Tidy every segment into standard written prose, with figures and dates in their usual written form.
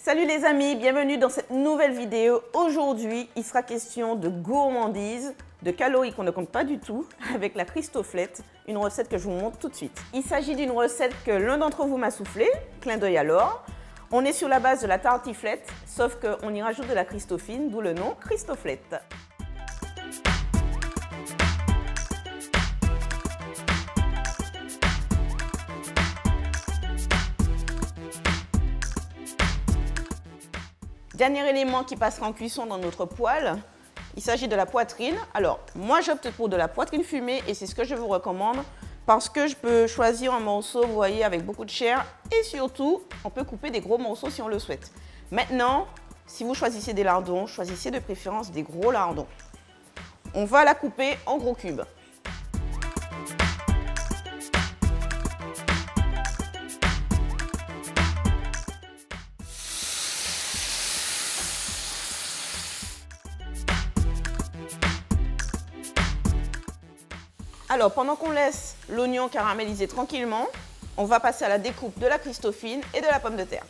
Salut les amis, bienvenue dans cette nouvelle vidéo. Aujourd'hui, il sera question de gourmandise, de calories qu'on ne compte pas du tout, avec la Christoflette, une recette que je vous montre tout de suite. Il s'agit d'une recette que l'un d'entre vous m'a soufflé, clin d'œil alors. On est sur la base de la tartiflette, sauf qu'on y rajoute de la Christofine, d'où le nom Christoflette. Dernier élément qui passera en cuisson dans notre poêle, il s'agit de la poitrine. Alors, moi j'opte pour de la poitrine fumée et c'est ce que je vous recommande parce que je peux choisir un morceau, vous voyez, avec beaucoup de chair et surtout, on peut couper des gros morceaux si on le souhaite. Maintenant, si vous choisissez des lardons, choisissez de préférence des gros lardons. On va la couper en gros cubes. Alors, pendant qu'on laisse l'oignon caraméliser tranquillement, on va passer à la découpe de la Christofine et de la pomme de terre.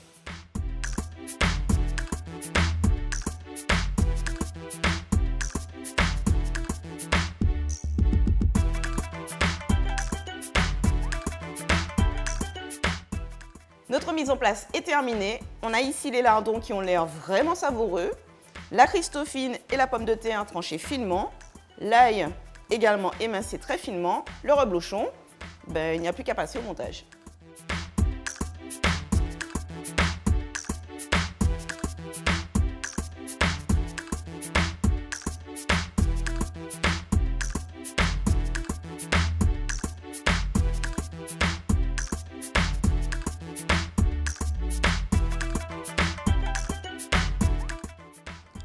Notre mise en place est terminée. On a ici les lardons qui ont l'air vraiment savoureux, la Christofine et la pomme de terre tranchées finement, l'ail également émincé très finement, le reblochon, il n'y a plus qu'à passer au montage.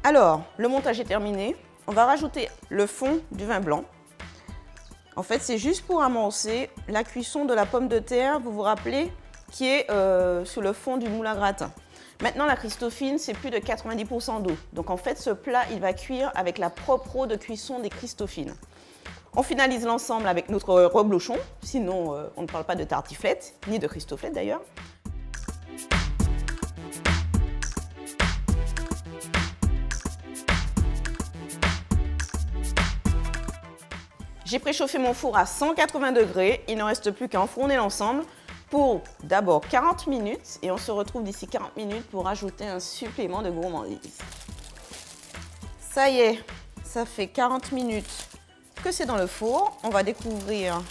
Alors, le montage est terminé. On va rajouter le fond du vin blanc. En fait, c'est juste pour amorcer la cuisson de la pomme de terre, vous vous rappelez, qui est sur le fond du moule à gratin. Maintenant, la Christofine, c'est plus de 90% d'eau. Donc, en fait, ce plat, il va cuire avec la propre eau de cuisson des Christofines. On finalise l'ensemble avec notre reblochon, sinon on ne parle pas de tartiflette, ni de Christoflette d'ailleurs. J'ai préchauffé mon four à 180 degrés, il ne reste plus qu'à enfourner l'ensemble pour d'abord 40 minutes et on se retrouve d'ici 40 minutes pour ajouter un supplément de gourmandise. Ça y est, ça fait 40 minutes que c'est dans le four, on va découvrir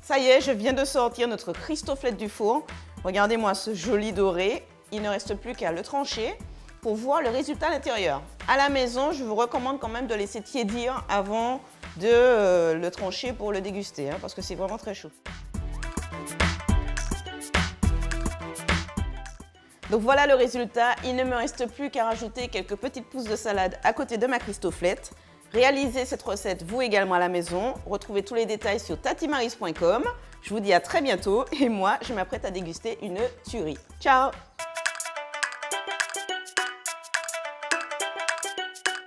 ça y est, je viens de sortir notre Christoflette du four. Regardez-moi ce joli doré. Il ne reste plus qu'à le trancher pour voir le résultat à l'intérieur. À la maison, je vous recommande quand même de laisser tiédir avant de le trancher pour le déguster, parce que c'est vraiment très chaud. Donc voilà le résultat. Il ne me reste plus qu'à rajouter quelques petites pousses de salade à côté de ma Christoflette. Réalisez cette recette vous également à la maison. Retrouvez tous les détails sur tatimaryse.com. Je vous dis à très bientôt et moi, je m'apprête à déguster une tuerie. Ciao!